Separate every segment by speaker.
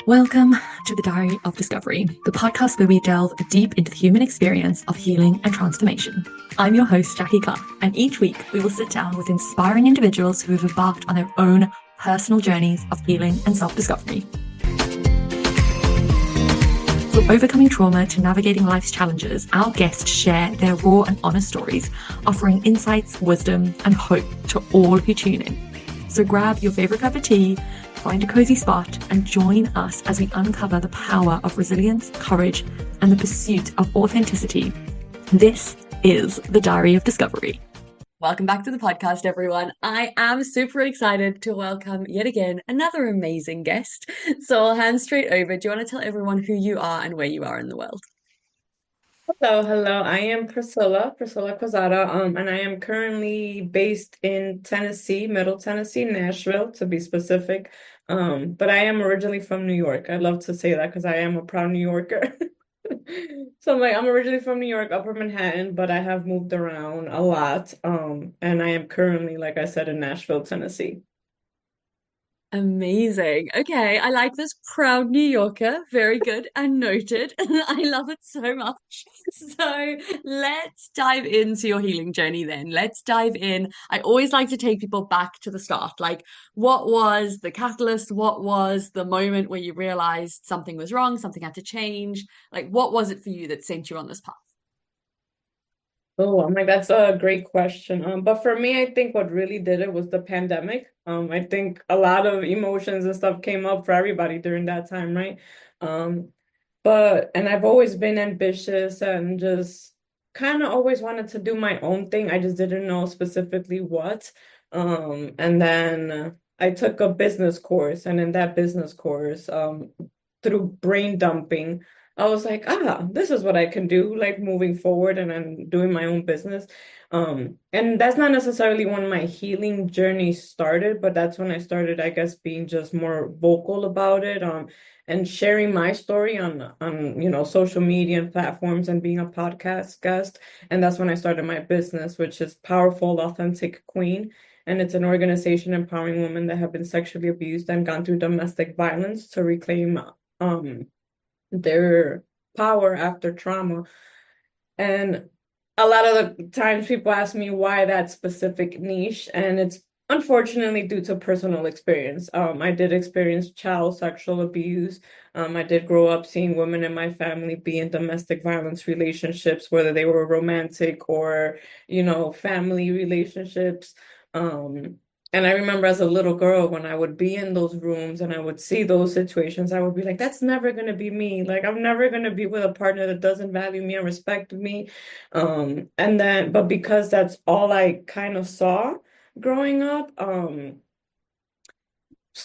Speaker 1: Welcome to the Diary of Discovery, the podcast where we delve deep into the human experience of healing and transformation. I'm your host, Jacky Clark, and each week we will sit down with inspiring individuals who have embarked on their own personal journeys of healing and self-discovery. From overcoming trauma to navigating life's challenges, our guests share their raw and honest stories, offering insights, wisdom, and hope to all who tune in. So grab your favorite cup of tea, find a cozy spot, and join us as we uncover the power of resilience, courage, and the pursuit of authenticity. This is the Diary of Discovery. Welcome back to the podcast, everyone. I am super excited to welcome yet again another amazing guest. So I'll hand straight over. Do you want to tell everyone who you are and where you are in the world?
Speaker 2: Hello. I am Priscilla Quezada, and I am currently based in Tennessee, Middle Tennessee, Nashville, to be specific. But I am originally from New York. I love to say that because I am a proud New Yorker. So I'm originally from New York, Upper Manhattan, but I have moved around a lot. And I am currently, like I said, in Nashville, Tennessee.
Speaker 1: Amazing. Okay, I like this proud New Yorker. Very good and noted. I love it so much. So let's dive into your healing journey then. Let's dive in. I always like to take people back to the start. Like, what was the catalyst? What was the moment where you realized something was wrong, something had to change? Like, what was it for you that sent you on this path?
Speaker 2: Oh, I'm like, that's a great question. But for me, I think what really did it was the pandemic. I think a lot of emotions and stuff came up for everybody during that time, right? Um, and I've always been ambitious and just kind of always wanted to do my own thing. I just didn't know specifically what. And then I took a business course, and in that business course, through brain dumping, I was like, this is what I can do, like moving forward, and I'm doing my own business. And that's not necessarily when my healing journey started, but that's when I started, I guess, being just more vocal about it, and sharing my story on social media and platforms and being a podcast guest. And that's when I started my business, which is Powerful Authentic Queen. And it's an organization empowering women that have been sexually abused and gone through domestic violence to reclaim um their power after trauma. And a lot of the times people ask me why that specific niche, and it's unfortunately due to personal experience. I did experience child sexual abuse. I did grow up seeing women in my family be in domestic violence relationships, whether they were romantic or, family relationships. Um, and I remember as a little girl, when I would be in those rooms and I would see those situations, I would be like, that's never going to be me. Like, I'm never going to be with a partner that doesn't value me and respect me. But because that's all I kind of saw growing up,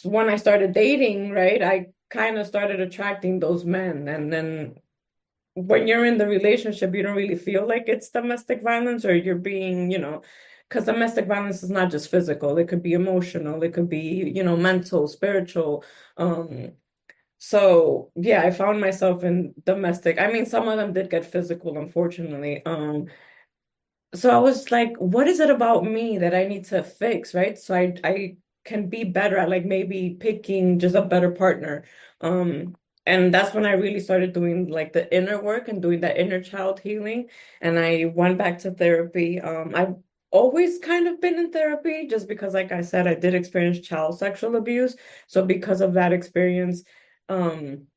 Speaker 2: when I started dating, right, I kind of started attracting those men. And then when you're in the relationship, you don't really feel like it's domestic violence, or you're being, because domestic violence is not just physical, it could be emotional, it could be, mental, spiritual. Um, so yeah, I found myself in domestic. I mean, some of them did get physical, unfortunately. So I was like, what is it about me that I need to fix, right? So I can be better at, like, maybe picking just a better partner. Um, and that's when I really started doing like the inner work and doing that inner child healing. And I went back to therapy. I've always kind of been in therapy just because, like I said, I did experience child sexual abuse. So because of that experience, um,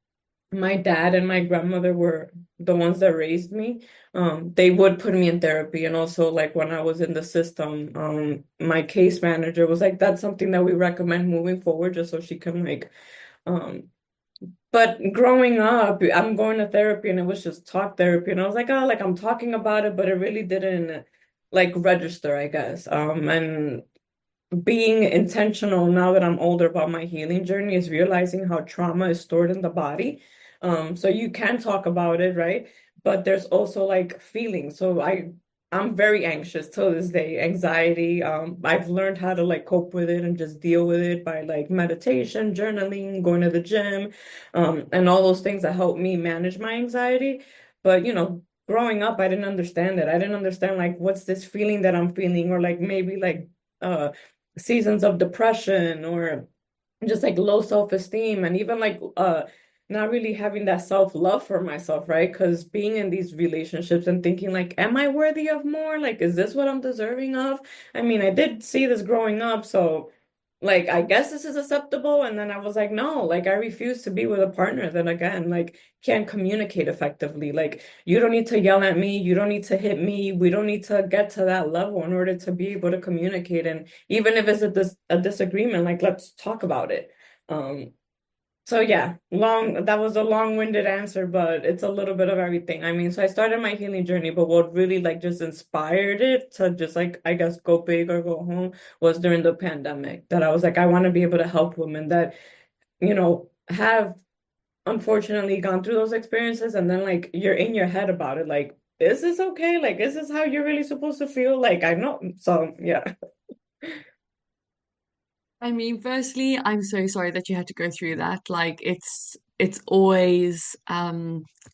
Speaker 2: my dad and my grandmother were the ones that raised me. They would put me in therapy. And also, like, when I was in the system, my case manager was like, that's something that we recommend moving forward, just so she can, like, um, but growing up, I'm going to therapy and it was just talk therapy. And I was like, oh, like, I'm talking about it, but it really didn't, like, register, I guess. And being intentional now that I'm older about my healing journey is realizing how trauma is stored in the body. So you can talk about it, right? But there's also like feelings. So I'm very anxious till this day, anxiety. I've learned how to like cope with it and just deal with it by like meditation, journaling, going to the gym, and all those things that help me manage my anxiety. But growing up, I didn't understand it. I didn't understand like what's this feeling that I'm feeling, or like maybe like seasons of depression, or just like low self-esteem, and even like not really having that self-love for myself, right? Because being in these relationships and thinking like, am I worthy of more? Like, is this what I'm deserving of? I mean, I did see this growing up, so like I guess this is acceptable. And then I was like, no, like I refuse to be with a partner that again, like can't communicate effectively. Like you don't need to yell at me, you don't need to hit me, we don't need to get to that level in order to be able to communicate. And even if it's a disagreement, like let's talk about it. Um, so yeah, that was a long-winded answer, but it's a little bit of everything. I mean, so I started my healing journey, but what really like just inspired it to just like I guess go big or go home was during the pandemic that I was like, I want to be able to help women that, have unfortunately gone through those experiences, and then like you're in your head about it, like, is this okay? Like, is this how you're really supposed to feel? Like, I know. So yeah.
Speaker 1: I mean, firstly, I'm so sorry that you had to go through that. Like it's always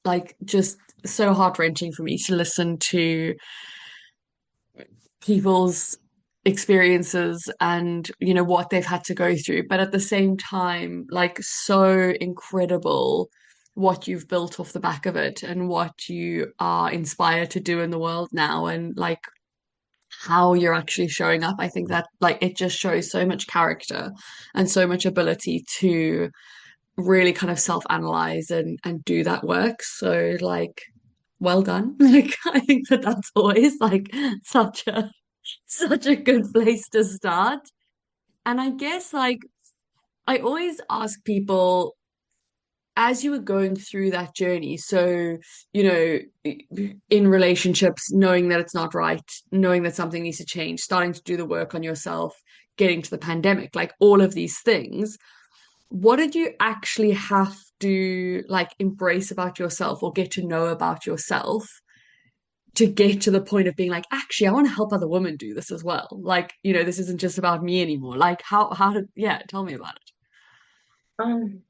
Speaker 1: like just so heart-wrenching for me to listen to people's experiences and what they've had to go through. But at the same time, like so incredible what you've built off the back of it and what you are inspired to do in the world now and like how you're actually showing up. I think that like it just shows so much character and so much ability to really kind of self-analyze and do that work. So like well done. Like I think that that's always like such a such a good place to start. And I guess like I always ask people as you were going through that journey, so, in relationships, knowing that it's not right, knowing that something needs to change, starting to do the work on yourself, getting to the pandemic, like all of these things, what did you actually have to like embrace about yourself or get to know about yourself to get to the point of being like, actually, I want to help other women do this as well. Like, this isn't just about me anymore. Like, how did, yeah, tell me about it.
Speaker 2: Um,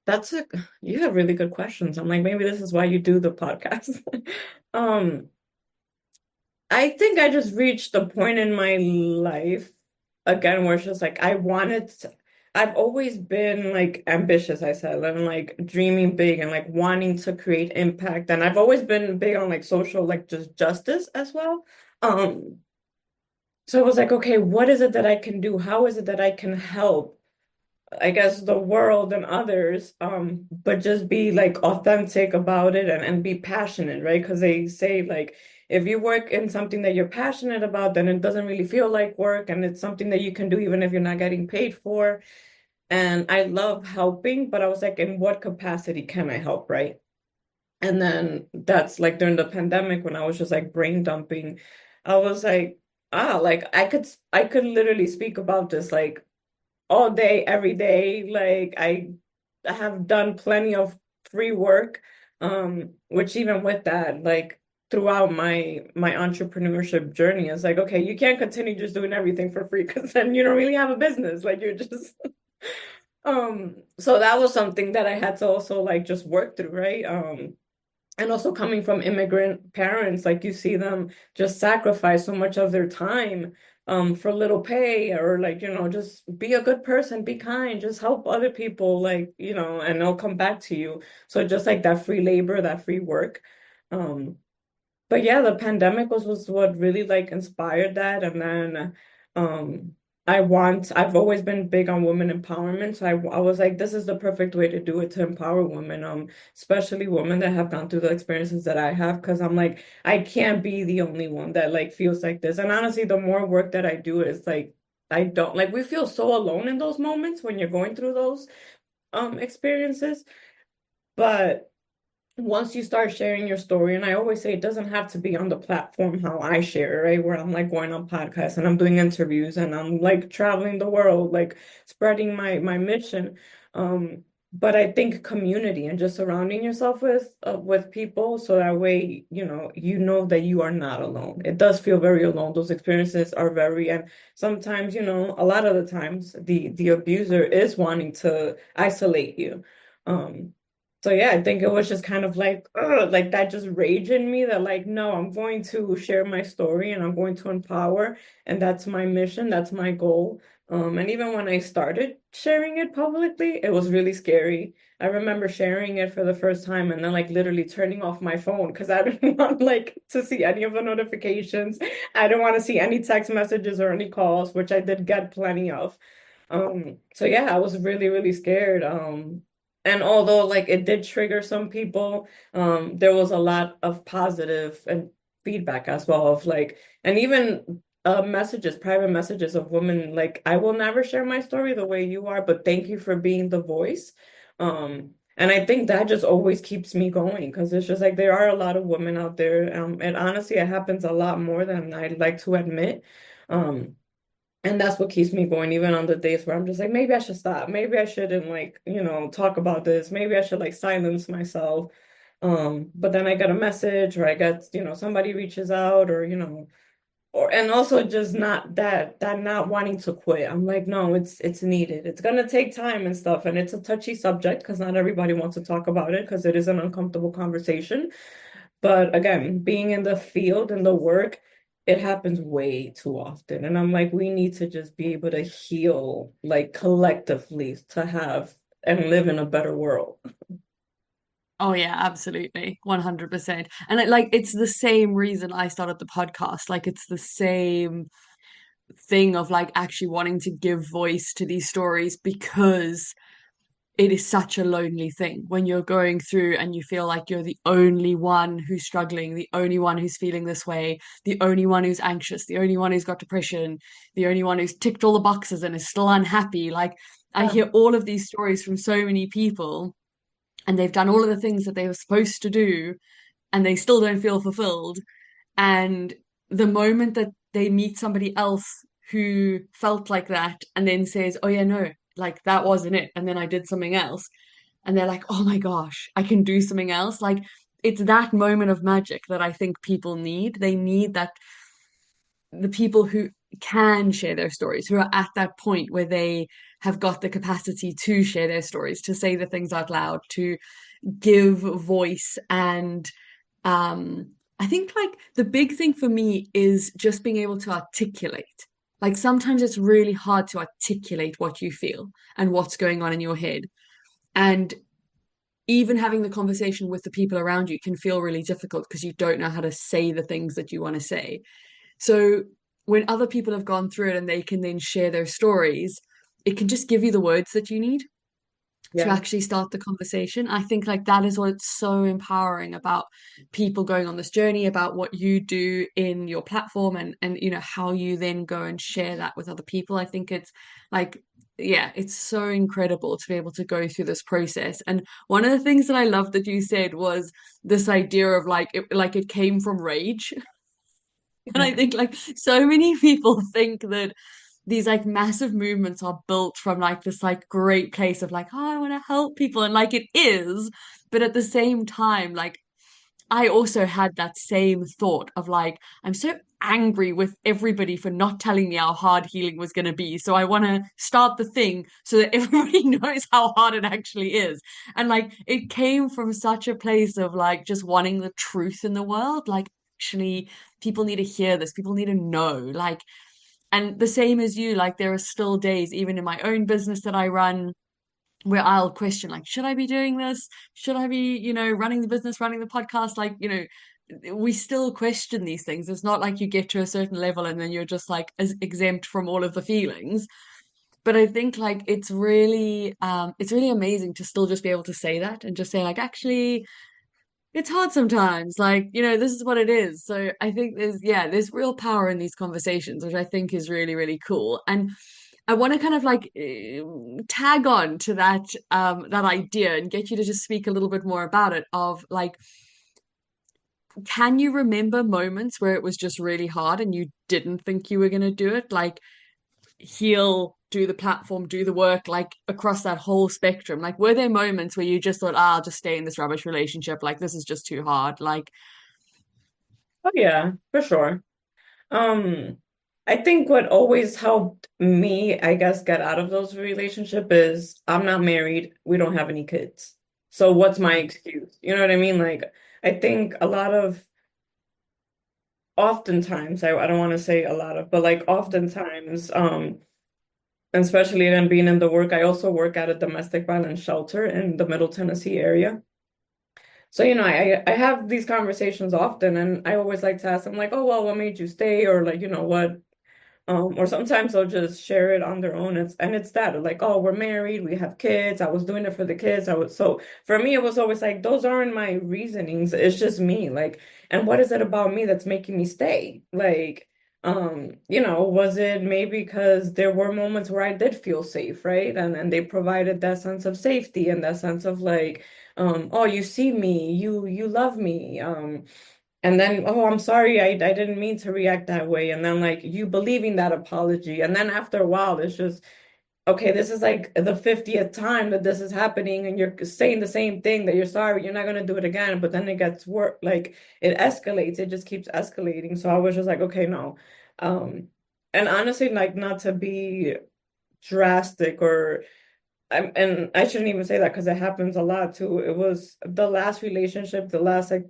Speaker 2: that's a you have really good questions. I'm like, maybe this is why you do the podcast. Um, I think I just reached a point in my life again where it's just like I've always been like ambitious, I said, and like dreaming big and like wanting to create impact. And I've always been big on like social, like just justice as well. Um, so it was like, okay, what is it that I can do? How is it that I can help? I guess the world and others, but just be like authentic about it and be passionate, right? Because they say like if you work in something that you're passionate about, then it doesn't really feel like work and it's something that you can do even if you're not getting paid for. And I love helping, but I was like, in what capacity can I help, right? And then that's like during the pandemic when I was just like brain dumping, I was like, like I could literally speak about this like all day, every day. Like I have done plenty of free work, which even with that, like throughout my entrepreneurship journey, it's like, okay, you can't continue just doing everything for free because then you don't really have a business. Like you're just so that was something that I had to also like just work through, right? And also coming from immigrant parents, like you see them just sacrifice so much of their time for little pay, or like, just be a good person, be kind, just help other people, like, and they'll come back to you. So just like that free labor, that free work. Um, but yeah, the pandemic was what really like inspired that. And then um I've always been big on women empowerment. So I was like, this is the perfect way to do it, to empower women, especially women that have gone through the experiences that I have. Cause I'm like, I can't be the only one that like feels like this. And honestly, the more work that I do is like I don't like we feel so alone in those moments when you're going through those experiences. But once you start sharing your story, and I always say it doesn't have to be on the platform how I share, right? Where I'm like going on podcasts and I'm doing interviews and I'm like traveling the world, like spreading my mission. Um, but I think community and just surrounding yourself with people so that way, you know that you are not alone. It does feel very alone. Those experiences are very, and sometimes, a lot of the times the abuser is wanting to isolate you. So yeah, I think it was just kind of like, ugh, like that just rage in me that like, no, I'm going to share my story and I'm going to empower, and that's my mission, that's my goal. And even when I started sharing it publicly, it was really scary. I remember sharing it for the first time and then like literally turning off my phone because I didn't want like to see any of the notifications. I didn't want to see any text messages or any calls, which I did get plenty of. So yeah, I was really, really scared. And although like it did trigger some people, there was a lot of positive and feedback as well of like, and even messages, private messages of women like, I will never share my story the way you are, but thank you for being the voice. And I think that just always keeps me going because it's just like there are a lot of women out there, and honestly, it happens a lot more than I'd like to admit. Um, and that's what keeps me going, even on the days where I'm just like, maybe I should stop. Maybe I shouldn't like, talk about this. Maybe I should like silence myself. But then I get a message or I get, somebody reaches out or, or and also just not that not wanting to quit. I'm like, no, it's needed. It's gonna take time and stuff. And it's a touchy subject because not everybody wants to talk about it because it is an uncomfortable conversation. But again, being in the field and the work, it happens way too often. And I'm like, we need to just be able to heal like collectively to have and live in a better world.
Speaker 3: Oh yeah, absolutely. 100%. And like it's the same reason I started the podcast. Like it's the same thing of like actually wanting to give voice to these stories because it is such a lonely thing when you're going through and you feel like you're the only one who's struggling, the only one who's feeling this way, the only one who's anxious, the only one who's got depression, the only one who's ticked all the boxes and is still unhappy. Like I
Speaker 2: Yeah.
Speaker 3: hear all of these stories from so many people and they've done all of the things that they were supposed to do and they still don't feel fulfilled. And the moment that they meet somebody else who felt like that and then says, oh, yeah, no, like that wasn't it. And then I did something else. And they're like, oh my gosh, I can do something else. Like it's that moment of magic that I think people need. They need that the people who can share their stories, who are at that point where they have got the capacity to share their stories, to say the things out loud, to give voice and I think like the big thing for me is just being able to articulate. Like sometimes it's really hard to articulate what you feel and what's going on in your head. And even having the conversation with the people around you can feel really difficult because you don't know how to say the things that you want to say. So when other people have gone through it and they can then share their stories, it can just give you the words that you need to
Speaker 2: Yeah.
Speaker 3: actually start the conversation. I think like that is what's so empowering about people going on this journey, about what you do in your platform and how you then go and share that with other people. I think it's like yeah, it's so incredible to be able to go through this process. And one of the things that I love that you said was this idea of like it came from rage. And I think like so many people think that these like massive movements are built from like this like great place of like, oh, I want to help people. And like it is, but at the same time, like I also had that same thought of like, I'm so angry with everybody for not telling me how hard healing was going to be. So I want to start the thing so that everybody knows how hard it actually is. And like, it came from such a place of like just wanting the truth in the world. Like, actually, people need to hear this, people need to know. Like, and the same as you, like, there are still days, even in my own business that I run where I'll question like, should I be doing this? Should I be, running the business, running the podcast? Like, we still question these things. It's not like you get to a certain level and then you're just like as exempt from all of the feelings. But I think like it's really amazing to still just be able to say that and just say like, actually, it's hard sometimes. Like, this is what it is. So I think there's real power in these conversations, which I think is really, really cool. And I want to kind of like tag on to that idea and get you to just speak a little bit more about it of like, can you remember moments where it was just really hard and you didn't think you were going to do it? Like heal, do the platform, do the work, like across that whole spectrum. Like, were there moments where you just thought, I'll just stay in this rubbish relationship, like this is just too hard? Like,
Speaker 2: Oh yeah, for sure. Um, I think what always helped me, I guess, get out of those relationship is I'm not married, we don't have any kids. So what's my excuse? You know what I mean? Like I think a lot of oftentimes, I don't want to say a lot of, but like oftentimes, especially again being in the work. I also work at a domestic violence shelter in the Middle Tennessee area. So, I have these conversations often, and I always like to ask them like, oh, well, what made you stay? Or like, what or sometimes they'll just share it on their own. It's that like, oh, we're married, we have kids. I was doing it for the kids. I was so for me, it was always like those aren't my reasonings. It's just me. Like, and what is it about me that's making me stay? Like, was it maybe because there were moments where I did feel safe, right? And they provided that sense of safety and that sense of like, oh, you see me, you love me. And then, oh, I'm sorry, I didn't mean to react that way. And then, like, you believing that apology. And then after a while, it's just, okay, this is like the 50th time that this is happening, and you're saying the same thing that you're sorry, you're not going to do it again. But then it gets worse, like, it escalates, it just keeps escalating. So I was just like, okay, no. And honestly, like, not to be drastic and I shouldn't even say that because it happens a lot too. It was the last relationship, the last like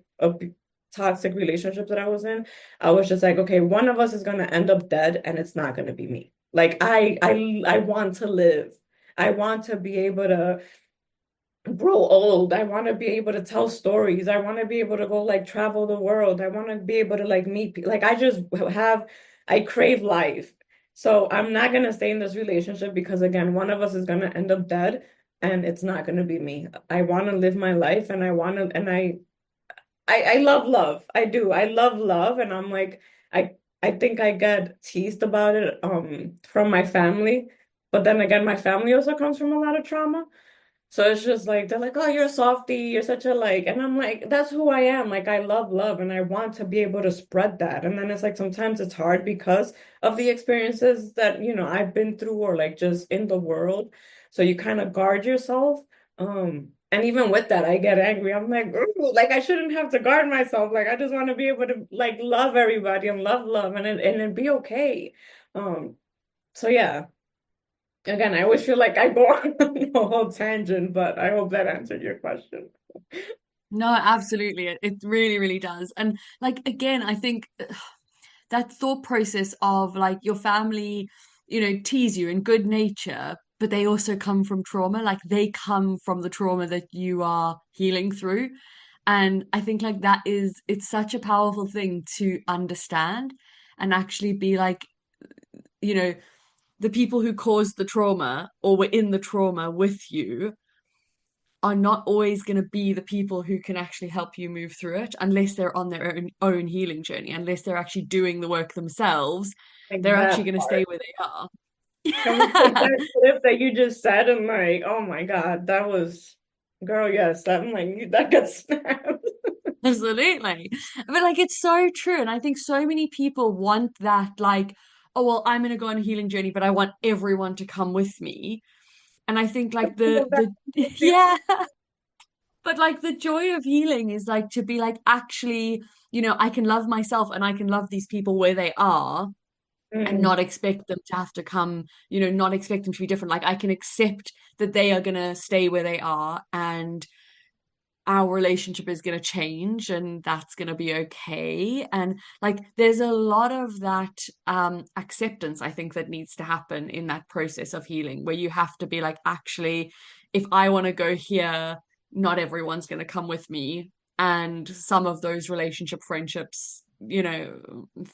Speaker 2: toxic relationship that I was in. I was just like, okay, one of us is gonna end up dead, and it's not gonna be me. Like I want to live. I want to be able to grow old. I want to be able to tell stories. I want to be able to go like travel the world. I want to be able to like meet people. Like I crave life. So I'm not gonna stay in this relationship because again, one of us is gonna end up dead and it's not gonna be me. I want to live my life and I want to, and I love love. I do. I love love. And I'm like, I, I think I get teased about it, from my family. But then again, my family also comes from a lot of trauma. So it's just like they're like, oh, you're a softie, you're such a like, and I'm like, that's who I am. Like I love love and I want to be able to spread that. And then it's like sometimes it's hard because of the experiences that, I've been through or like just in the world. So you kind of guard yourself. And even with that, I get angry. I'm like, "Ooh," like I shouldn't have to guard myself. Like I just want to be able to like love everybody and love love and it be okay. Um, so yeah. Again, I always feel like I go on a whole tangent, but I hope that answered your question.
Speaker 3: No, absolutely. It really, really does. And like again, I think that thought process of like your family, tease you in good nature, but they also come from trauma. Like they come from the trauma that you are healing through. And I think like it's such a powerful thing to understand and actually be like, you know, the people who caused the trauma or were in the trauma with you are not always going to be the people who can actually help you move through it unless they're on their own healing journey, unless they're actually doing the work themselves.
Speaker 2: Like
Speaker 3: They're actually
Speaker 2: that
Speaker 3: going to stay
Speaker 2: part.
Speaker 3: where they are.
Speaker 2: Can we take that clip that you just said and like, oh my God, that was, girl, yes, I'm like, that got snapped.
Speaker 3: Absolutely. But like it's so true. And I think so many people want that, like, oh, well, I'm going to go on a healing journey, but I want everyone to come with me. And I think like the yeah, but like the joy of healing is like to be like actually, I can love myself and I can love these people where they are and
Speaker 2: Mm,
Speaker 3: not expect them to have to come, not expect them to be different. Like I can accept that they are gonna stay where they are and our relationship is going to change and that's going to be okay. And like there's a lot of that acceptance I think that needs to happen in that process of healing where you have to be like, actually, if I want to go here, not everyone's going to come with me. And some of those relationship friendships,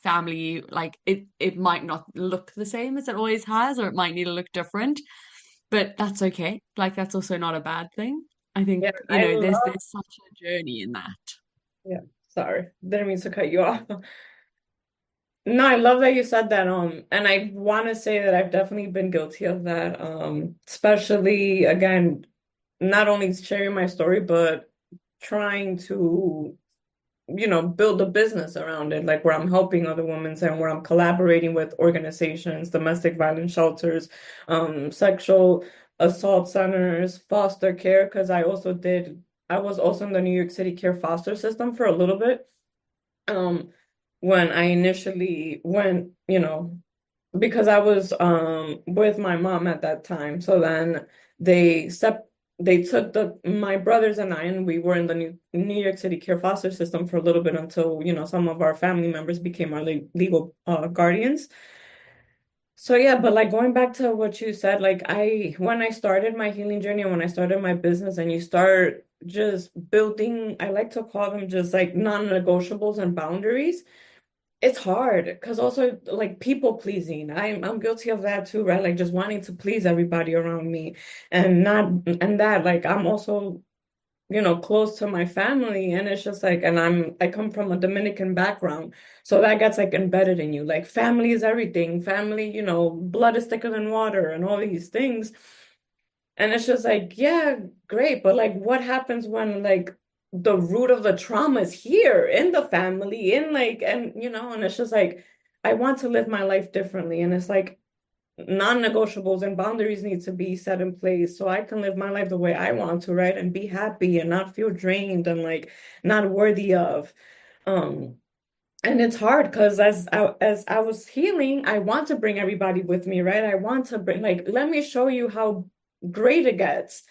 Speaker 3: family, like it might not look the same as it always has, or it might need to look different, but that's okay. Like that's also not a bad thing. I think,
Speaker 2: yeah, I love,
Speaker 3: there's such a journey in that.
Speaker 2: yeah, sorry, didn't mean to cut you off. No, I love that you said that. And I want to say that I've definitely been guilty of that. Especially again, not only sharing my story, but trying to build a business around it, like where I'm helping other women and where I'm collaborating with organizations, domestic violence shelters, sexual assault centers, foster care, because I was also in the New York City care foster system for a little bit. Um, when I initially went, because I was with my mom at that time. So then they sep they took my brothers and I, and we were in the New York City care foster system for a little bit until, some of our family members became our legal guardians. So yeah, but like going back to what you said, like when I started my healing journey and when I started my business and you start just building, I like to call them just like non-negotiables and boundaries. It's hard because also like people pleasing. I'm guilty of that too, right? Like just wanting to please everybody around me and not and that like I'm also close to my family and it's just like and I come from a Dominican background. So that gets like embedded in you. Like family is everything. Family, blood is thicker than water and all these things. And it's just like, yeah, great, but like what happens when like the root of the trauma is here in the family, in like and it's just like I want to live my life differently. And it's like non-negotiables and boundaries need to be set in place so I can live my life the way I want to, right? And be happy and not feel drained and like not worthy of. Um, and it's hard because as I was healing, I want to bring everybody with me, right? I want to bring like, let me show you how great it gets.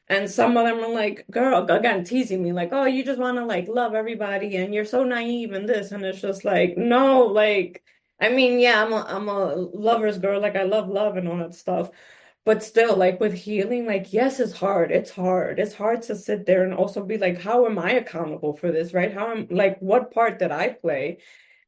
Speaker 2: And some of them are like, girl, again, teasing me, like, oh, you just want to like love everybody and you're so naive and this. And it's just like, no, like, I mean, yeah, I'm a lover's girl, like I love love and all that stuff. But still, like with healing, like, yes, it's hard. It's hard. It's hard to sit there and also be like, how am I accountable for this, right? How am like what part did I play?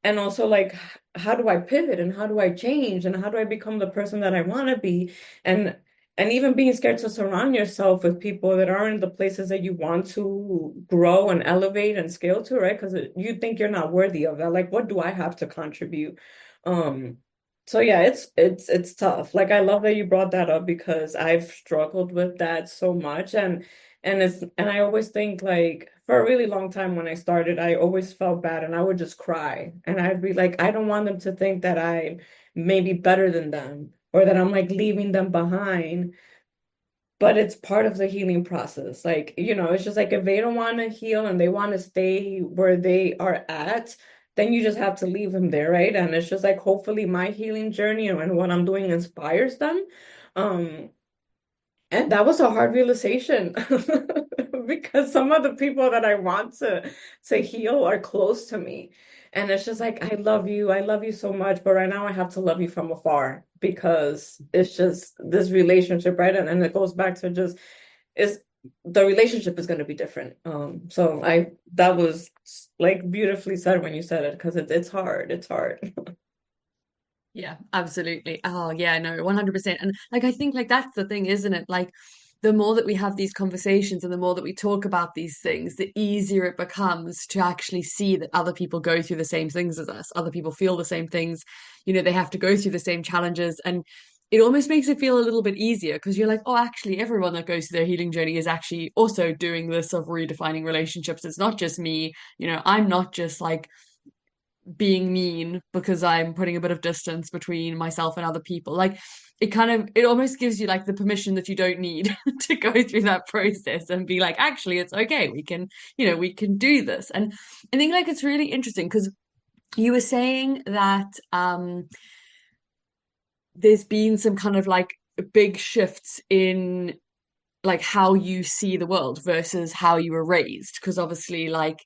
Speaker 2: And also like how do I pivot and how do I change and how do I become the person that I want to be? And and even being scared to surround yourself with people that aren't the places that you want to grow and elevate and scale to, right? Because you think you're not worthy of that. Like, what do I have to contribute? Um, so yeah, it's tough. Like I love that you brought that up because I've struggled with that so much and I always think like for a really long time when I started, I always felt bad and I would just cry. And I'd be like, I don't want them to think that I may be better than them or that I'm like leaving them behind. But it's part of the healing process. Like, it's just like if they don't want to heal and they want to stay where they are at, then you just have to leave them there, right? And it's just like hopefully my healing journey and what I'm doing inspires them. Um, and that was a hard realization because some of the people that I want to heal are close to me. And it's just like, I love you so much, but right now I have to love you from afar because it's just this relationship, right? And it goes back to just is the relationship is going to be different. So that was like beautifully said when you said it because it's hard. It's hard.
Speaker 3: Yeah, absolutely. Oh, yeah, no, 100%. And like I think like that's the thing, isn't it? Like the more that we have these conversations and the more that we talk about these things, the easier it becomes to actually see that other people go through the same things as us. Other people feel the same things. They have to go through the same challenges and it almost makes it feel a little bit easier because you're like, oh, actually, everyone that goes through their healing journey is actually also doing this of redefining relationships. It's not just me. I'm not just like being mean because I'm putting a bit of distance between myself and other people. Like it almost gives you like the permission that you don't need to go through that process and be like, actually, it's okay. We can do this. And I think like it's really interesting because you were saying that there's been some kind of like big shifts in like how you see the world versus how you were raised because obviously like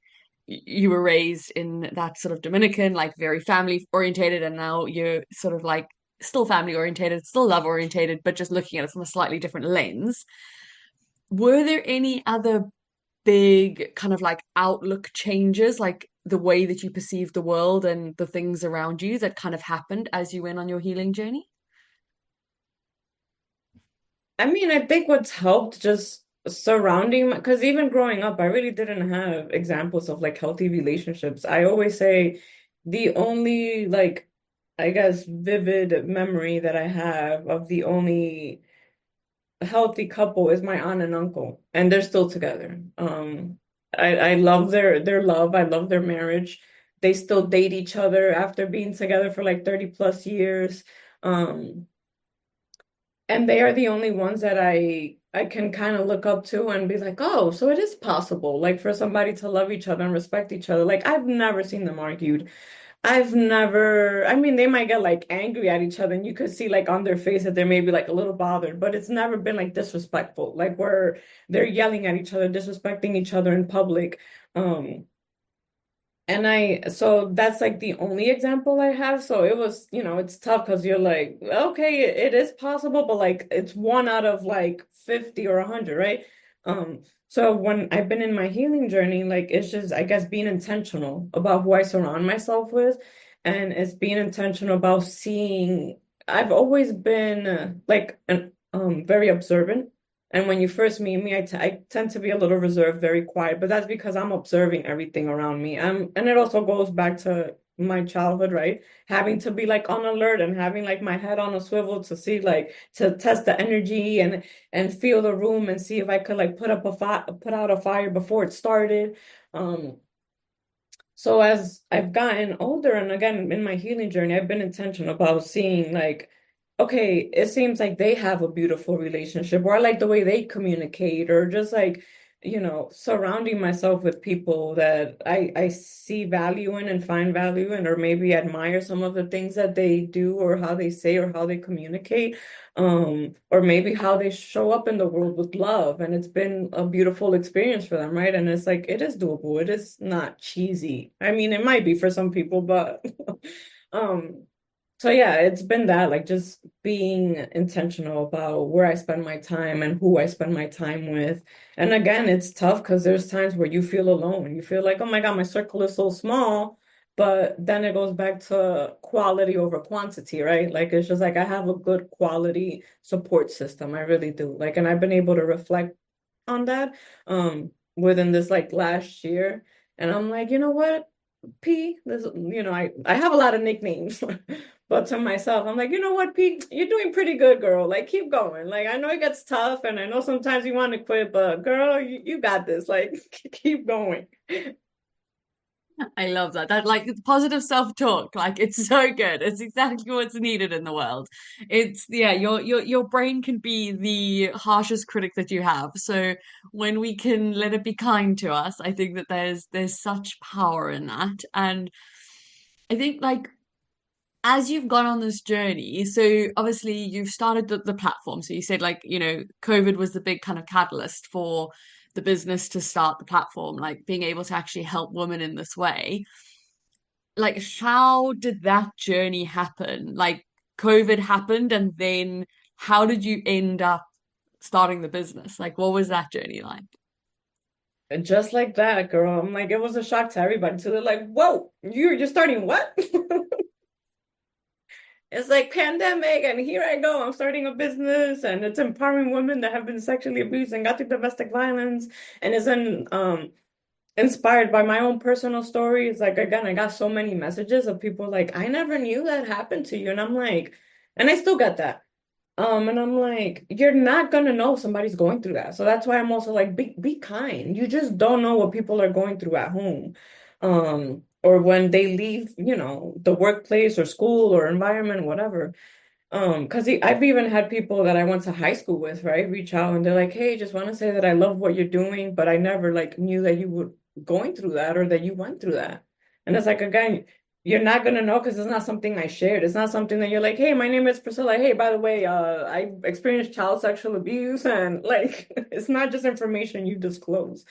Speaker 3: you were raised in that sort of Dominican like very family orientated and now you're sort of like still family orientated, still love orientated, but just looking at it from a slightly different lens. Were there any other big kind of like outlook changes, like the way that you perceive the world and the things around you that kind of happened as you went on your healing journey?
Speaker 2: I mean, I think what's helped just surrounding because even growing up, I really didn't have examples of like healthy relationships. I always say the only like I guess vivid memory that I have of the only healthy couple is my aunt and uncle, and they're still together. I love their love. I love their marriage. They still date each other after being together for like 30 plus years. Um, and they are the only ones that I can kind of look up to and be like, oh, so it is possible, like for somebody to love each other and respect each other. Like I've never seen them argued. I've never, I mean, they might get like angry at each other and you could see like on their face that they're maybe like a little bothered, but it's never been like disrespectful, like where they're yelling at each other, disrespecting each other in public. Um, So that's like the only example I have. So it was, it's tough because you're like, okay, it is possible, but like it's one out of like 50 or 100, right? So when I've been in my healing journey, like it's just, I guess, being intentional about who I surround myself with. And it's being intentional about seeing, I've always been very observant. And when you first meet me, I tend to be a little reserved, very quiet, but that's because I'm observing everything around me. And it also goes back to my childhood, right? Having to be like on alert and having like my head on a swivel to see like to test the energy and feel the room and see if I could like put out a fire before it started. Um, so as I've gotten older, and again in my healing journey, I've been intentional about seeing like, okay, it seems like they have a beautiful relationship, or I like the way they communicate, or just like, surrounding myself with people that I see value in and find value in, or maybe admire some of the things that they do, or how they say, or how they communicate, or maybe how they show up in the world with love. And it's been a beautiful experience for them, right? And it's like, it is doable. It is not cheesy. I mean, it might be for some people, but um, so yeah, it's been that, like just being intentional about where I spend my time and who I spend my time with. And again, it's tough because there's times where you feel alone. You feel like, oh my God, my circle is so small. But then it goes back to quality over quantity, right? Like it's just like I have a good quality support system. I really do. Like, and I've been able to reflect on that within this like last year. And I'm like, you know what? I have a lot of nicknames, but to myself, I'm like, you know what, P, you're doing pretty good, girl. Like, keep going. Like, I know it gets tough, and I know sometimes you want to quit, but girl, you got this. Like, keep going.
Speaker 3: I love that. That like it's positive self-talk. Like it's so good. It's exactly what's needed in the world. It's yeah, your brain can be the harshest critic that you have. So when we can let it be kind to us, I think that there's such power in that. And I think like as you've gone on this journey, so obviously you've started the platform. So you said like, COVID was the big kind of catalyst for the business to start the platform, like being able to actually help women in this way. Like, how did that journey happen? Like, COVID happened, and then how did you end up starting the business? Like, what was that journey like?
Speaker 2: Just like that, girl. I'm like, it was a shock to everybody. So they're like, whoa, you're starting what? It's like pandemic, and here I go. I'm starting a business, and it's empowering women that have been sexually abused and got through domestic violence, and inspired by my own personal stories. Like again, I got so many messages of people like, I never knew that happened to you. And I'm like, and I still get that. And I'm like, you're not gonna know if somebody's going through that. So that's why I'm also like, be kind. You just don't know what people are going through at home. Or when they leave, the workplace or school or environment, whatever. Because I've even had people that I went to high school with, right, reach out and they're like, "Hey, just want to say that I love what you're doing, but I never like knew that you were going through that or that you went through that." And it's like again, you're not gonna know because it's not something I shared. It's not something that you're like, "Hey, my name is Priscilla. Hey, by the way, I experienced child sexual abuse," and like, it's not just information you disclose.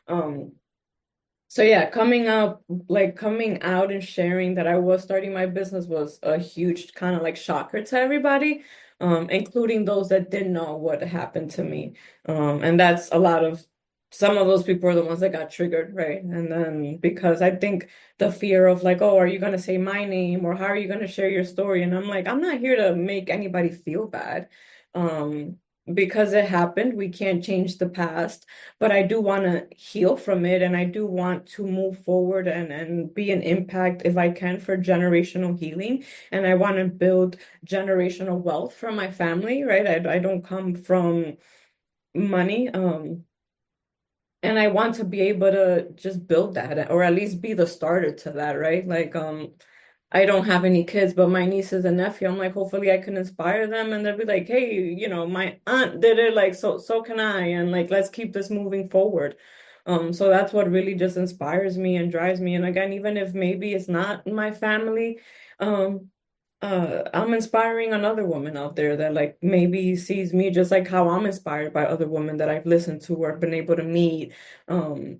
Speaker 2: Um, so yeah, coming out and sharing that I was starting my business was a huge kind of like shocker to everybody, including those that didn't know what happened to me. And that's some of those people are the ones that got triggered, right? And then because I think the fear of like, oh, are you gonna say my name or how are you gonna share your story? And I'm like, I'm not here to make anybody feel bad. Um, because it happened, we can't change the past, but I do want to heal from it, and I do want to move forward and be an impact if I can for generational healing. And I want to build generational wealth for my family, right? I don't come from money. And I want to be able to just build that or at least be the starter to that, right? Like, I don't have any kids, but my nieces and nephew, I'm like, hopefully I can inspire them and they'll be like, hey, my aunt did it, like, so can I, and like, let's keep this moving forward. So that's what really just inspires me and drives me. And again, even if maybe it's not my family, um, I'm inspiring another woman out there that like maybe sees me just like how I'm inspired by other women that I've listened to or been able to meet. Um,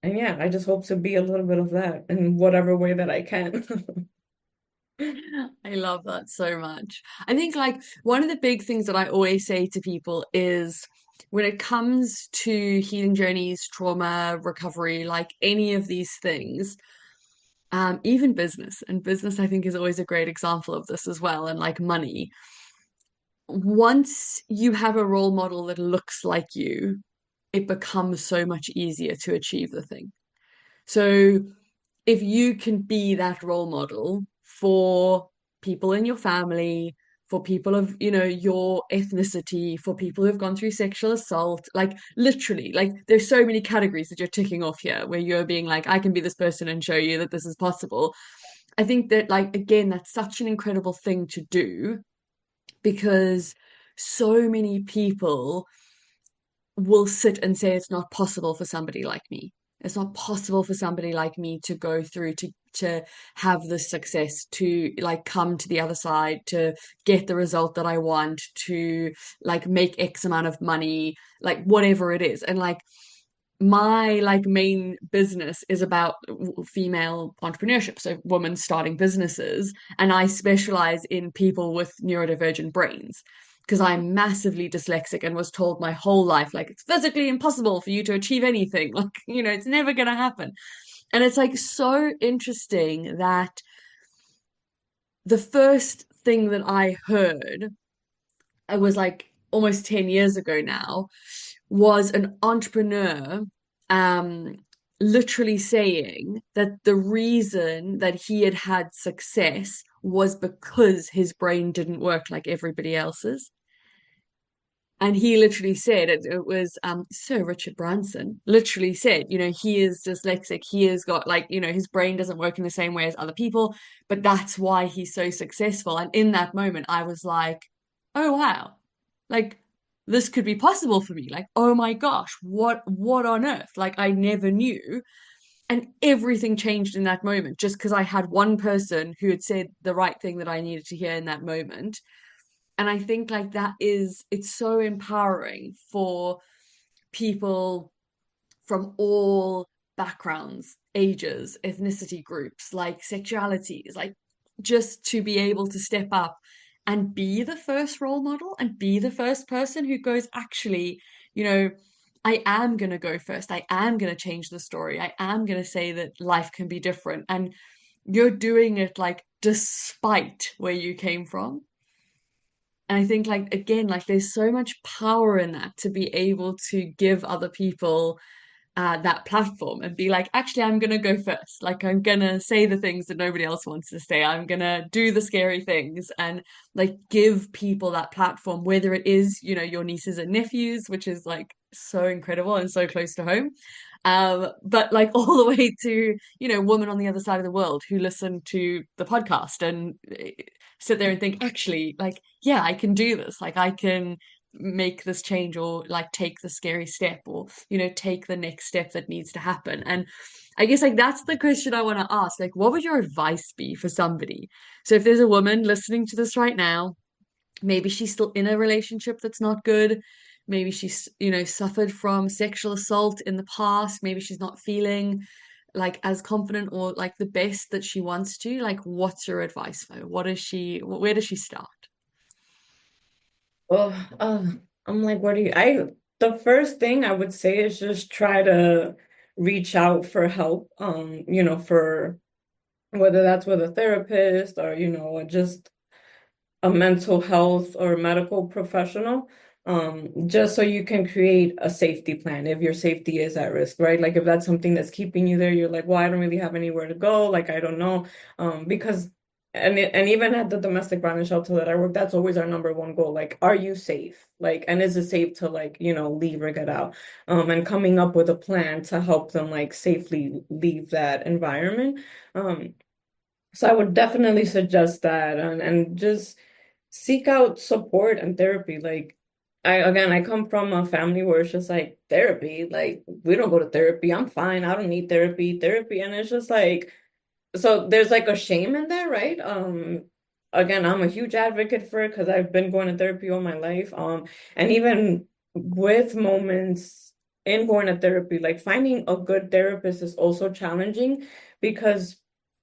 Speaker 2: And yeah, I just hope to be a little bit of that in whatever way that I can.
Speaker 3: I love that so much. I think like one of the big things that I always say to people is when it comes to healing journeys, trauma, recovery, like any of these things, even business, and business I think is always a great example of this as well, and like money. Once you have a role model that looks like you, it becomes so much easier to achieve the thing. So if you can be that role model for people in your family, for people of, your ethnicity, for people who've gone through sexual assault, like literally, like there's so many categories that you're ticking off here where you're being like, I can be this person and show you that this is possible. I think that, like, again, that's such an incredible thing to do because so many people will sit and say it's not possible for somebody like me. It's not possible for somebody like me to go through to have the success, to like come to the other side, to get the result that I want, to like make X amount of money, like whatever it is. And like my like main business is about female entrepreneurship, so women starting businesses, and I specialize in people with neurodivergent brains because I'm massively dyslexic and was told my whole life like it's physically impossible for you to achieve anything, like it's never going to happen. And it's like so interesting that the first thing that I heard, I was like almost 10 years ago now, was an entrepreneur um, literally saying that the reason that he had had success was because his brain didn't work like everybody else's. And he literally said it was Sir Richard Branson literally said, he is dyslexic. He has got like, his brain doesn't work in the same way as other people, but that's why he's so successful. And in that moment, I was like, oh wow, like this could be possible for me. Like, oh my gosh, what on earth? Like I never knew. And everything changed in that moment just because I had one person who had said the right thing that I needed to hear in that moment. And I think like it's so empowering for people from all backgrounds, ages, ethnicity groups, like sexualities, like just to be able to step up and be the first role model and be the first person who goes, actually, you know, I am going to go first. I am going to change the story. I am going to say that life can be different. And you're doing it like despite where you came from. And I think, like, again, like, there's so much power in that to be able to give other people that platform and be like, actually, I'm gonna go first. Like, I'm gonna say the things that nobody else wants to say. I'm gonna do the scary things and like give people that platform, whether it is, your nieces and nephews, which is like so incredible and so close to home. But like all the way to, women on the other side of the world who listen to the podcast and sit there and think, actually, like, yeah, I can do this. Like, I can make this change or like take the scary step or take the next step that needs to happen. And I guess like that's the question I want to ask, like what would your advice be for somebody? So if there's a woman listening to this right now, maybe she's still in a relationship that's not good, maybe she's suffered from sexual assault in the past, maybe she's not feeling like as confident or like the best that she wants to, like what's your advice for her? Where does she start?
Speaker 2: Well, I'm like, what do you, the first thing I would say is just try to reach out for help, for whether that's with a therapist or, just a mental health or medical professional, just so you can create a safety plan if your safety is at risk, right? Like if that's something that's keeping you there, you're like, well, I don't really have anywhere to go, like I don't know, because and even at the domestic violence shelter that I work, that's always our number one goal. Like, are you safe? Like, and is it safe to like, leave or get out? And coming up with a plan to help them like safely leave that environment. Um, so I would definitely suggest that and just seek out support and therapy. Like I come from a family where it's just like therapy, like we don't go to therapy. I'm fine. I don't need therapy. And it's just like so there's like a shame in that, right? Again, I'm a huge advocate for it because I've been going to therapy all my life. And even with moments in going to therapy, like finding a good therapist is also challenging because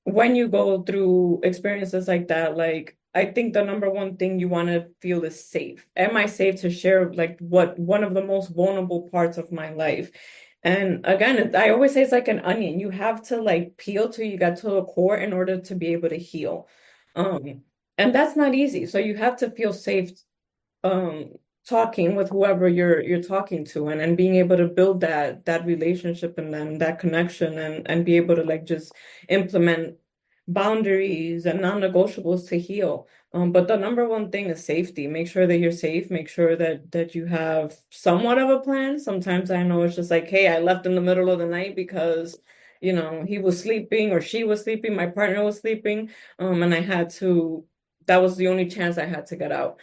Speaker 2: when you go through experiences like that, like I think the number one thing you want to feel is safe. Am I safe to share like what one of the most vulnerable parts of my life? And again, I always say it's like an onion. You have to like peel till you get to the core in order to be able to heal. And that's not easy. So you have to feel safe um talking with whoever you're talking to, and being able to build that relationship and then that connection, and be able to like just implement boundaries and non-negotiables to heal. But the number one thing is safety. Make sure that you're safe, make sure that you have somewhat of a plan. Sometimes I know it's just like, hey, I left in the middle of the night because he was sleeping or she was sleeping, my partner was sleeping, and I had to, that was the only chance I had to get out.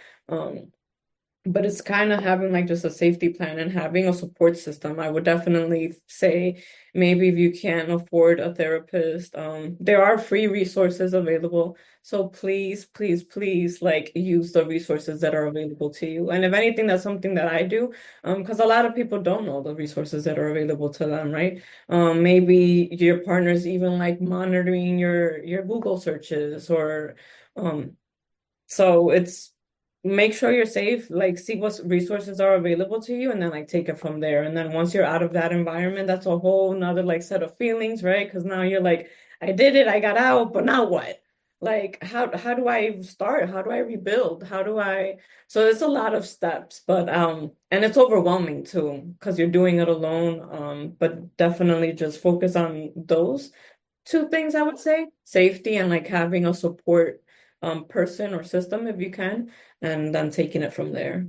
Speaker 2: But it's kind of having like just a safety plan and having a support system. I would definitely say maybe if you can't afford a therapist, there are free resources available. So please, please, please, like use the resources that are available to you. And if anything, that's something that I do, because a lot of people don't know the resources that are available to them, right? Maybe your partner's even like monitoring your Google searches or so it's make sure you're safe, like see what resources are available to you, and then like take it from there. And then once you're out of that environment, that's a whole nother like set of feelings, right? Because now you're like, I did it, I got out, but now what? Like how do I start? How do I rebuild? How do I so there's a lot of steps, but and it's overwhelming too, because you're doing it alone. But definitely just focus on those two things, I would say, safety and like having a support person or system if you can, and then taking it from there.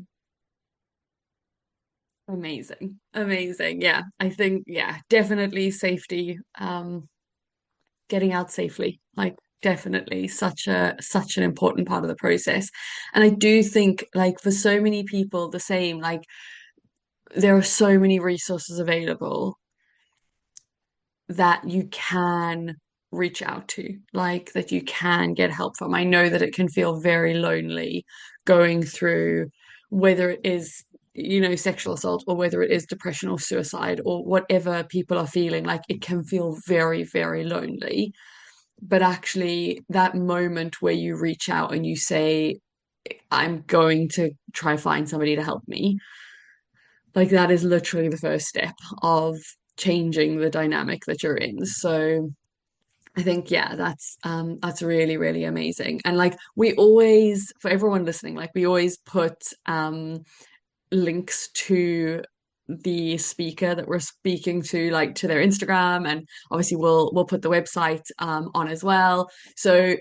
Speaker 3: Amazing. Amazing. Yeah. I think, yeah, definitely safety, getting out safely. Like definitely such an important part of the process. And I do think like for so many people the same, like there are so many resources available that you can reach out to, like that you can get help from. I know that it can feel very lonely going through whether it is, sexual assault or whether it is depression or suicide or whatever people are feeling, like it can feel very, very lonely. But actually, that moment where you reach out and you say, I'm going to try find somebody to help me, like that is literally the first step of changing the dynamic that you're in. So I think yeah, that's really, really amazing. And like we always, for everyone listening, like we always put links to the speaker that we're speaking to, like to their Instagram, and obviously we'll put the website on as well. So,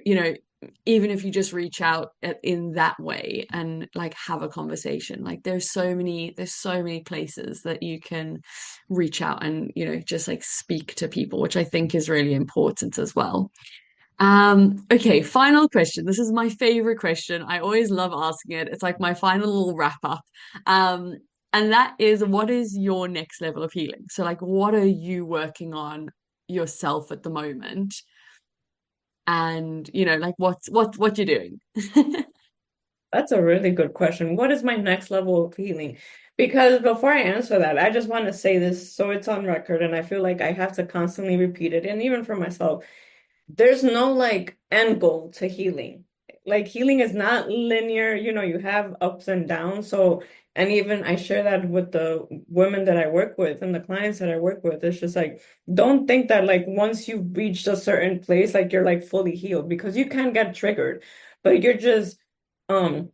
Speaker 3: even if you just reach out in that way and like have a conversation, like there's so many places that you can reach out and just like speak to people, which I think is really important as well. Okay, final question. This is my favorite question. I always love asking it. It's like my final little wrap up. Um, and that is, what is your next level of healing? So, like, what are you working on yourself at the moment? And, like, what you're doing?
Speaker 2: That's a really good question. What is my next level of healing? Because before I answer that, I just want to say this so it's on record, and I feel like I have to constantly repeat it, and even for myself, there's no like end goal to healing. Like healing is not linear, you have ups and downs. So, and even I share that with the women that I work with and the clients that I work with. It's just like, don't think that like once you've reached a certain place, like you're like fully healed, because you can get triggered, but you're just, um,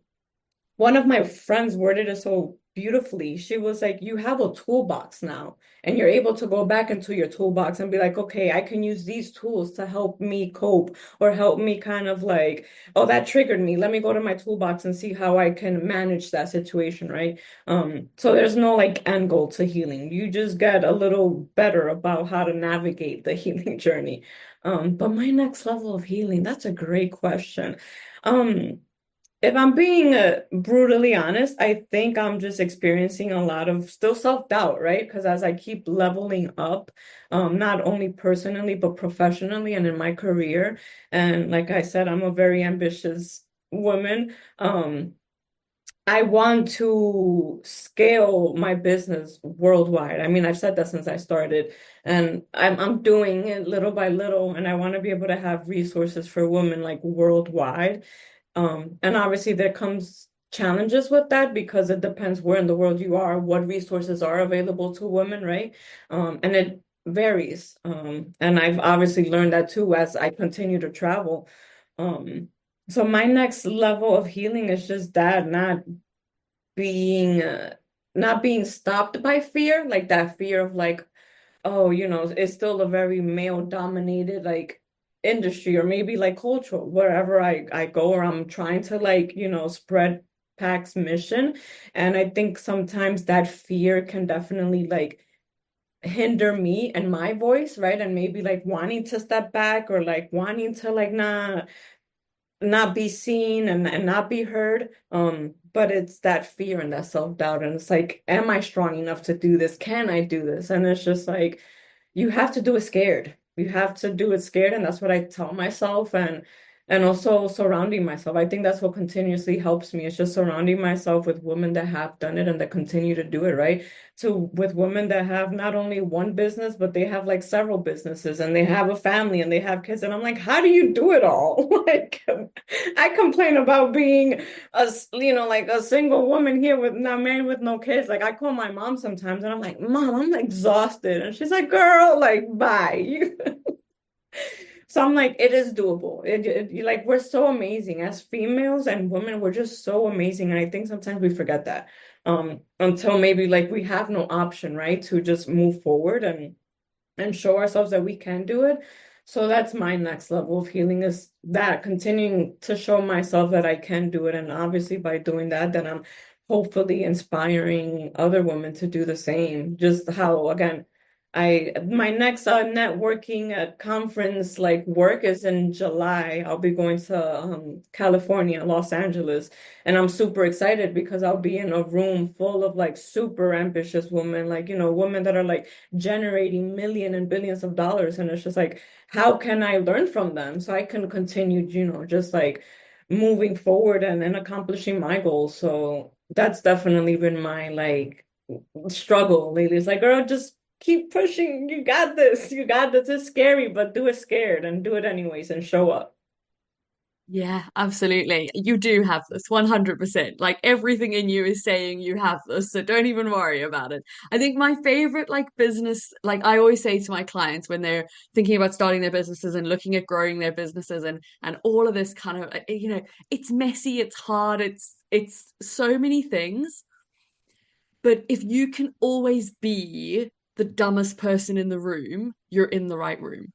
Speaker 2: one of my friends worded it so beautifully. She was like, you have a toolbox now, and you're able to go back into your toolbox and be like, okay, I can use these tools to help me cope or help me kind of like, oh, that triggered me. Let me go to my toolbox and see how I can manage that situation, right? So there's no like end goal to healing. You just get a little better about how to navigate the healing journey. But my next level of healing, that's a great question. Um, if I'm being brutally honest, I think I'm just experiencing a lot of still self-doubt, right? Because as I keep leveling up, not only personally, but professionally and in my career. And like I said, I'm a very ambitious woman. I want to scale my business worldwide. I mean, I've said that since I started, and I'm doing it little by little, and I want to be able to have resources for women like worldwide. And obviously there comes challenges with that because it depends where in the world you are, what resources are available to women, right? And it varies. And I've obviously learned that too as I continue to travel. Um, so my next level of healing is just that, being uh, not being stopped by fear, like that fear of like, oh, it's still a very male dominated like industry or maybe like cultural wherever I go or I'm trying to like, spread Pac's mission. And I think sometimes that fear can definitely like hinder me and my voice, right? And maybe like wanting to step back or like wanting to like not be seen and not be heard. But it's that fear and that self-doubt. And it's like, am I strong enough to do this? Can I do this? And it's just like, you have to do it scared. You have to do it scared, and that's what I tell myself, and also surrounding myself. I think that's what continuously helps me. It's just surrounding myself with women that have done it and that continue to do it, right? So with women that have not only one business, but they have like several businesses and they have a family and they have kids. And I'm like, how do you do it all? Like I complain about being like a single woman here with not married with no kids. Like I call my mom sometimes and I'm like, Mom, I'm exhausted. And she's like, girl, like, bye. So I'm like, it is doable. Like we're so amazing as females and women. We're just so amazing, and I think sometimes we forget that until maybe like we have no option, right, to just move forward and show ourselves that we can do it. So that's my next level of healing is that continuing to show myself that I can do it. And obviously by doing that, then I'm hopefully inspiring other women to do the same. Just how, again, my next networking conference like work is in July. I'll be going to California, Los Angeles, and I'm super excited because I'll be in a room full of like super ambitious women, like women that are like generating million and billions of dollars. And it's just like, how can I learn from them so I can continue, just like moving forward and accomplishing my goals. So that's definitely been my like struggle lately. It's like, girl, just keep pushing. You got this. You got this. It's scary, but do it scared and do it anyways and show up.
Speaker 3: Yeah, absolutely. You do have this 100%. Like everything in you is saying you have this, so don't even worry about it. I think my favorite like business, like I always say to my clients when they're thinking about starting their businesses and looking at growing their businesses and all of this kind of it's messy, it's hard, it's so many things. But if you can always be the dumbest person in the room, you're in the right room.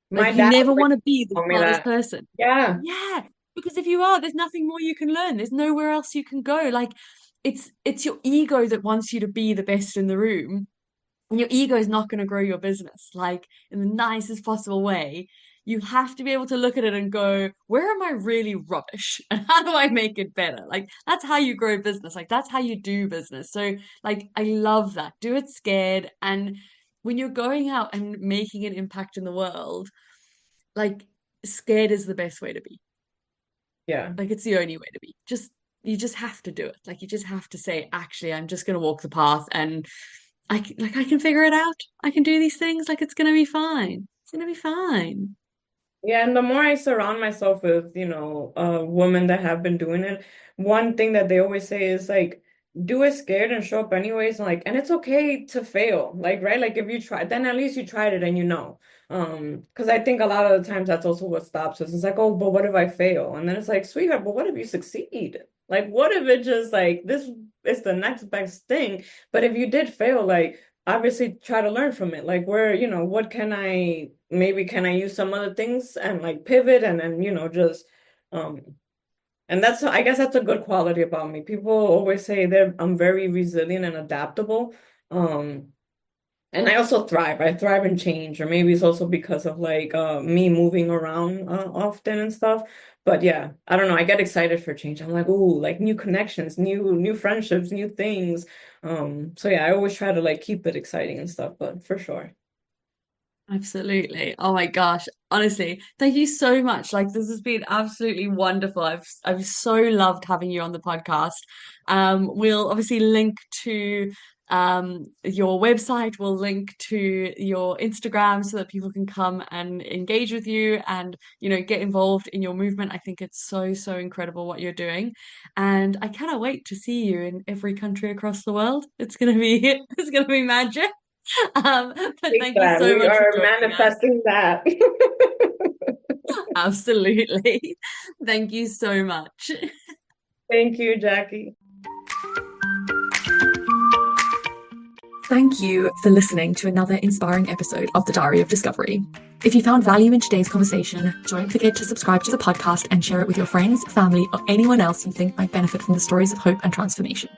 Speaker 2: My
Speaker 3: Like you
Speaker 2: dad
Speaker 3: never
Speaker 2: always
Speaker 3: want to be the
Speaker 2: told me
Speaker 3: smartest
Speaker 2: that.
Speaker 3: person.
Speaker 2: Yeah.
Speaker 3: Yeah, because if you are, there's nothing more you can learn. There's nowhere else you can go. Like it's your ego that wants you to be the best in the room. And your ego is not going to grow your business like in the nicest possible way. You have to be able to look at it and go, where am I really rubbish? And how do I make it better? Like that's how you grow business. Like that's how you do business. So like I love that. Do it scared. And when you're going out and making an impact in the world, like scared is the best way to be.
Speaker 2: Yeah.
Speaker 3: Like it's the only way to be. Just you just have to do it. Like you just have to say, actually, I'm just gonna walk the path and I can figure it out. I can do these things. Like it's gonna be fine. It's gonna be fine.
Speaker 2: Yeah, and the more I surround myself with, women that have been doing it, one thing that they always say is like, do it scared and show up anyways. And it's okay to fail. Like, right? Like if you try, then at least you tried it and you know. Because I think a lot of the times that's also what stops us. It's like, oh, but what if I fail? And then it's like, sweetheart, but what if you succeed? Like, what if it just like this is the next best thing? But if you did fail, like obviously try to learn from it. Like where, what can I maybe can I use some other things and like pivot and just um and that's I guess that's a good quality about me. People always say that I'm very resilient and adaptable. Um and I also thrive. I thrive in change, or maybe it's also because of like me moving around often and stuff. But yeah, I don't know. I get excited for change. I'm like, ooh, like new connections, new friendships, new things. So yeah, I always try to like keep it exciting and stuff, but for sure.
Speaker 3: Absolutely. Oh my gosh. Honestly, thank you so much. Like this has been absolutely wonderful. I've so loved having you on the podcast. We'll obviously link to your website, we'll link to your Instagram so that people can come and engage with you and, you know, get involved in your movement. I think it's so, so incredible what you're doing. And I cannot wait to see you in every country across the world. It's gonna be it's gonna be magic. But
Speaker 2: Big
Speaker 3: thank you
Speaker 2: fan.
Speaker 3: so
Speaker 2: We
Speaker 3: much for
Speaker 2: are
Speaker 3: joining us.
Speaker 2: manifesting that.
Speaker 3: Absolutely. Thank you so much.
Speaker 2: Thank you, Jackie.
Speaker 1: Thank you for listening to another inspiring episode of The Diary of Discovery. If you found value in today's conversation, don't forget to subscribe to the podcast and share it with your friends, family, or anyone else you think might benefit from the stories of hope and transformation.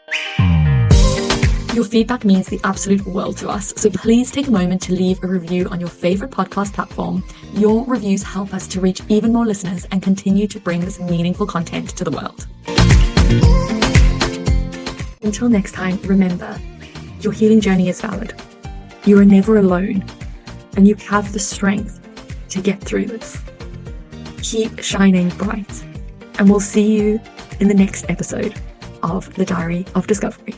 Speaker 1: Your feedback means the absolute world to us, so please take a moment to leave a review on your favorite podcast platform. Your reviews help us to reach even more listeners and continue to bring this meaningful content to the world. Until next time, remember, your healing journey is valid. You are never alone, and you have the strength to get through this. Keep shining bright, and we'll see you in the next episode of The Diary of Discovery.